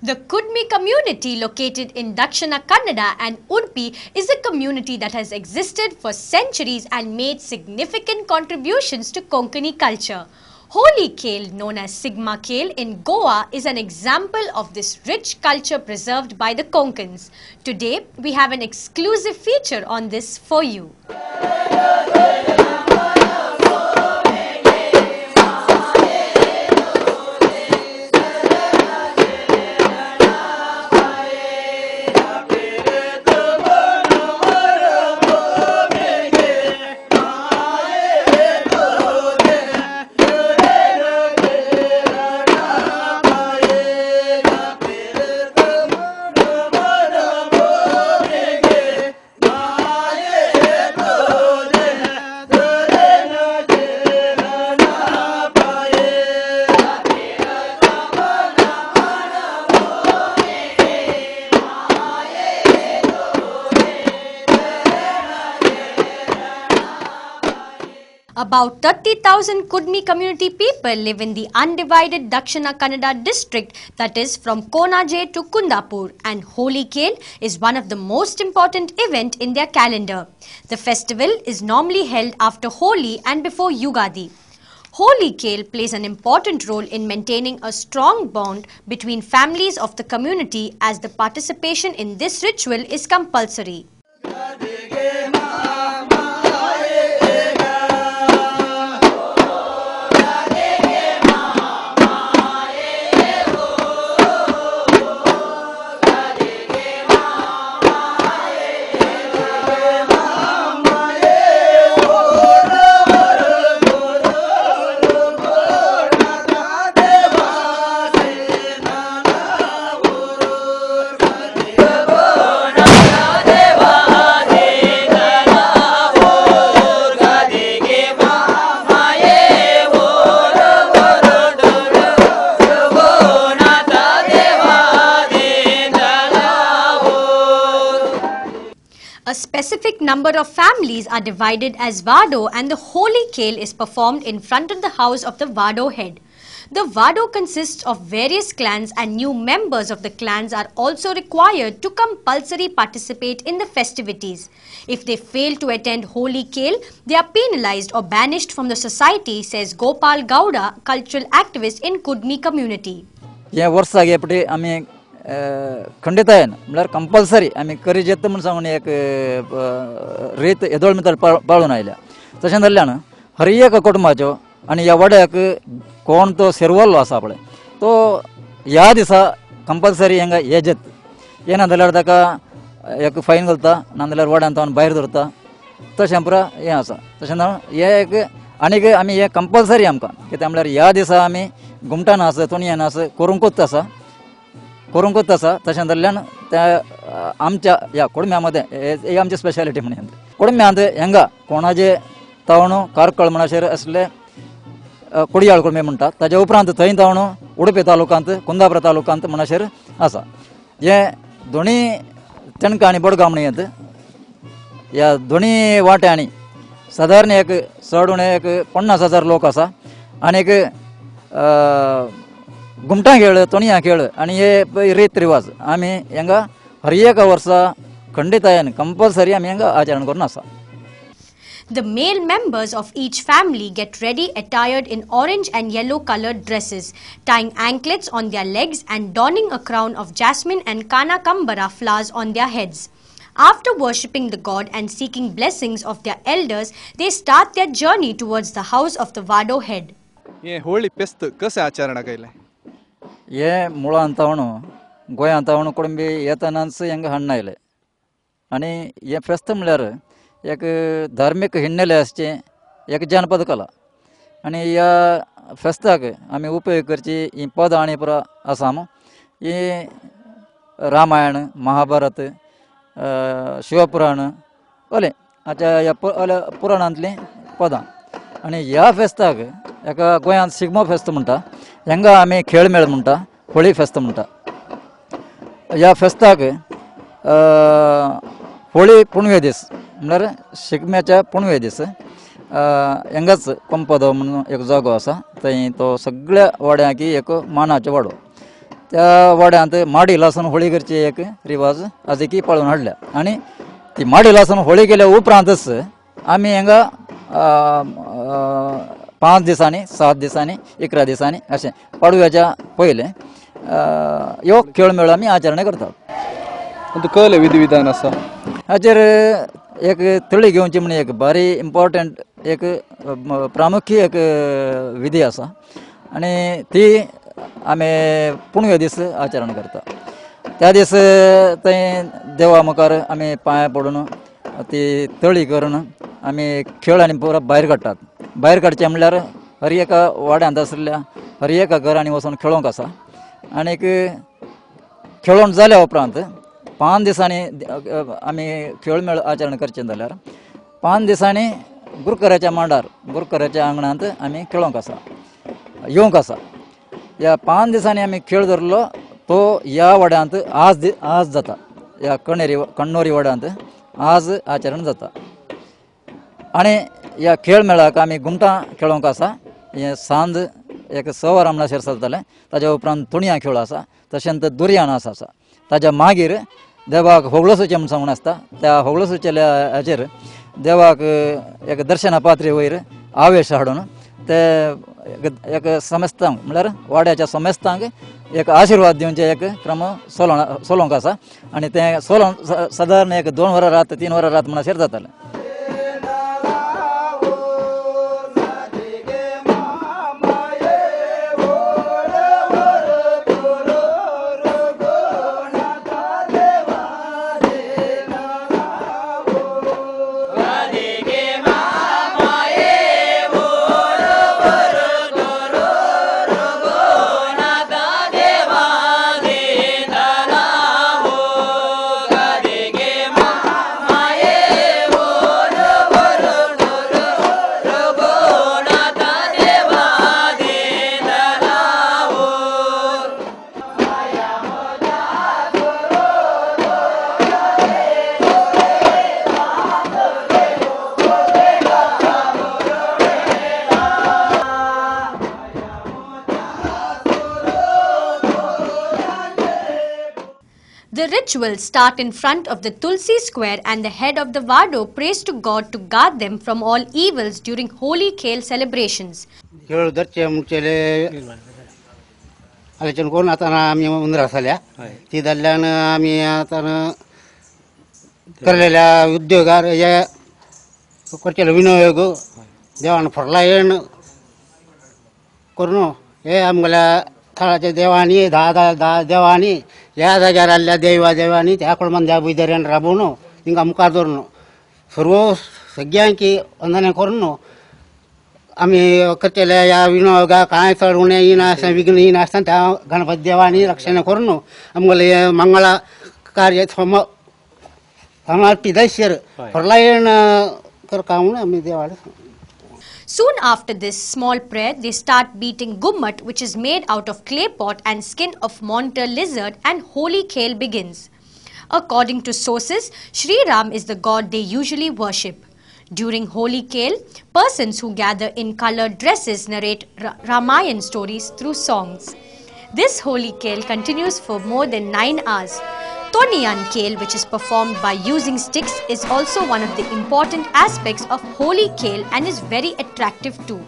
The Kudmi community located in Dakshina Kannada and Udupi is a community that has existed for centuries and made significant contributions to Konkani culture. Holi Khel, known as Sigma Khel in Goa, is an example of this rich culture preserved by the Konkans. Today, we have an exclusive feature on this for you. About 30,000 Kudmi community people live in the undivided Dakshina Kannada district, that is from Konaje to Kundapur, and Holi Khel is one of the most important events in their calendar. The festival is normally held after Holi and before Yugadi. Holi Khel plays an important role in maintaining a strong bond between families of the community, as the participation in this ritual is compulsory. A specific number of families are divided as Vado, and the Holi Khel is performed in front of the house of the Vado head. The Vado consists of various clans, and new members of the clans are also required to compulsorily participate in the festivities. If they fail to attend Holi Khel, they are penalized or banished from the society, says Gopal Gowda, cultural activist in Kudmi community. खंडित आहे ना म्हणजे compulsory आम्ही करी जेत म्हणून सांगून एक रीत येदोळ मित्र पाळून आयल्या तशें धरल्यान हर एक कुटुंबाच्यो आनी ह्या वाड्याक कोण तो सेरवल्लो आसा पळय तो ह्या दिसा कंपल्सरी हांगा येजेत येना जाल्यार ताका एक फायन घालता नाजाल्यार वाड्यान तावन भायर दवरता तशें पुरा हें आसा तशें हे एक आनीक आमी हें कंपल्सरी आमकां कित्याक म्हळ्यार ह्या दिसा आमी घुमटां नाच तोणयां नाच करूंकूच आसा तशें धरल्यान त्या आमच्या ह्या कुडम्यामध्ये ही आमची स्पेशालिटी म्हणून कुडम्यांत हांगा कोणाचे तावणो कारकळ म्हणसर असले कुडयाळ कुडमे म्हणटात ताच्या उपरांत थंय तावणो उडपी तालुकांत कुंदापुर तालुकांत म्हणसर आसा हे दोनी तेणकां आनी बडगांव म्हणयत ह्या दोनी वाट्यांनी सादारण एक चड उणें एक 50,000 लोक आसा आनीक घुमटां खेळ तोणयां खेळ आनी हे रीत रिवाज आमी हांगा हर एक वर्सा खंडितायेन कंपल्सरी आमी हांगा आचरण करून आसा. The male members of each family get ready attired in orange and yellow colored dresses, tying anklets on their legs and donning a crown of jasmine and kanakambara flowers on their heads. After worshipping the god and seeking blessings of their elders, they start their journey towards the house of the Vado head. हे होळी फेस्त कशें आचरण केलें? हे मुळांत तावणो गोंयांत तावणो कुडुंबी येतनाच हांगा हाडून आयले आनी हे फेस्त म्हळ्यार एक धार्मीक हिन्नेले आसचें एक जनपद कला आनी ह्या फेस्ताक आमी उपयोग करची ही पदां आनी पुरा आसा ही रामायण महाभारत शिवपुराण ओले हाच्या ह्या पुराणांतलीं पदां आनी ह्या फेस्ताक हेका गोंयांत शिगमो फेस्त म्हणटा हांगा आमी खेळ मेळ म्हणटा होळी फेस्त म्हणटा ह्या फेस्ताक होळी पुणवे दीस म्हळ्यार शिगम्याच्या पुणवे दीस हांगाच पंपदो म्हणून एक जागो आसा थंय तो सगळ्या वाड्यांक एक मानाचो वाडो त्या वाड्यांत माडी लासून होळी करचे एक रिवाज आजकी पाळून हाडल्या आणि ती माडी लासून होळी केल्या उपरांतच आमी हांगा 5 दिसांनी 7 दिसांनी 11 दिसांनी अशें पाडव्याच्या पयले ह्यो खेळ मेळ आमी आचरण करतात. कसले विधी विधान आसा? हाचेर एक तळी घेवची म्हणून एक भारी इम्पॉर्टंट एक प्रामुख्य एक विधी आसा आणि ती आमी पुणव्या दीस आचरण करता. त्या दीस थंय देवा मुखार आमी पांयां पडून ती तळी करून आमी खेळ आनी पुरो भायर काडटात. भायर काडचें म्हणल्यार हर एका वाड्यांत आशिल्ल्या हर एका घरांनी वचून खेळोंक आसा आनीक खेळोन जाल्या उपरांत 5 दिसांनी आमी खेळ मेळ आचरण करचें जाल्यार 5 दिसांनी गुरकराच्या मांडार गुरकराच्या आंगणांत आमी खेळोंक आसा येवंक आसा. ह्या 5 दिसांनी आमी खेळ धरलो तो ह्या वाड्यांत आज जाता. ह्या कण्णोरी वाड्यांत आज आचरण जाता आनी ह्या खेळ मेळाक आमी घुमटां खेळोंक आसा. हें सांज एक 6 वरां म्हणसर चलतलें. ताच्या उपरांत तोणयां खेळ आसा तशेंच दुर्यान आसा. ताच्या मागीर देवाक होगळसूचें म्हूण सांगून आसता. त्या होगळसूच्या हाचेर देवाक एक दर्शना पात्री वयर आवेश हाडून ते एक समेस्तांक म्हळ्यार वाड्याच्या समेस्तांक एक आशिर्वाद दिवचे एक क्रम सोलोंक आसा आनी तें सोलोन सादारण एक 2 वरां रात 3 वरां रात म्हणसर जातालें. The rituals start in front of the Tulsi square and the head of the Vado prays to God to guard them from all evils during Holy Khel celebrations. खेळ दरचे मुचेले आलेचन कोण आता आम्ही उंदरा साल्या ती दरल्यान आम्ही आता केलेल्या उद्योगार या करचेले विनियोग देवान फरला येण करून हे आमगल्या थळाच्या देवानी धा देवानी ह्या जाग्यार आल्ल्या देवानी त्या मंद्या बुदऱ्यान राबून तिंका मुखार धरून सर्व सगळ्यांकी वंदना करून आम्ही करचेल्या ह्या विनियोगा कांय चड उणें येना विघ्न येना आसतना त्या गणपती देवानी रक्षण करून आमगेले हे मंगळा कार्य समाप्ती दयशेर फरला येण करका म्हणून आमी देवाला. Soon after this small prayer, they start beating gummat, which is made out of clay pot and skin of monitor lizard, and Holy Khel begins. According to sources, Sri Ram is the god they usually worship. During Holy Khel, persons who gather in colored dresses narrate Ramayan stories through songs. This Holy Khel continues for more than 9 hours. Toniyan Khel, which is performed by using sticks, is also one of the important aspects of Holy Khel and is very attractive too.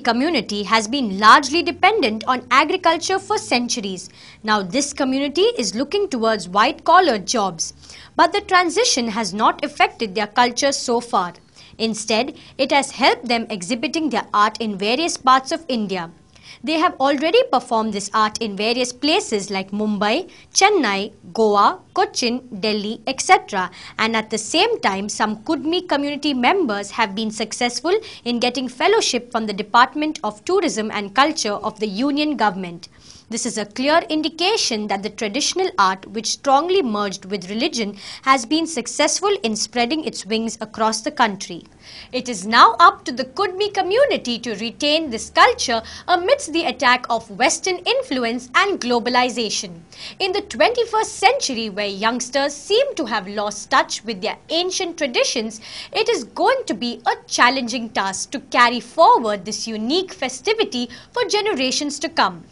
community has been largely dependent on agriculture for centuries. Now this community is looking towards white-collar jobs. But the transition has not affected their culture so far. Instead, it has helped them exhibiting their art in various parts of India. They have already performed this art in various places like Mumbai, Chennai, Goa, Cochin, Delhi, etc. And at the same time, some Kudmi community members have been successful in getting fellowship from the Department of Tourism and Culture of the Union Government. This is a clear indication that the traditional art, which strongly merged with religion, has been successful in spreading its wings across the country. It is now up to the Kudmi community to retain this culture amidst the attack of Western influence and globalization. In the 21st century, where youngsters seem to have lost touch with their ancient traditions, it is going to be a challenging task to carry forward this unique festivity for generations to come.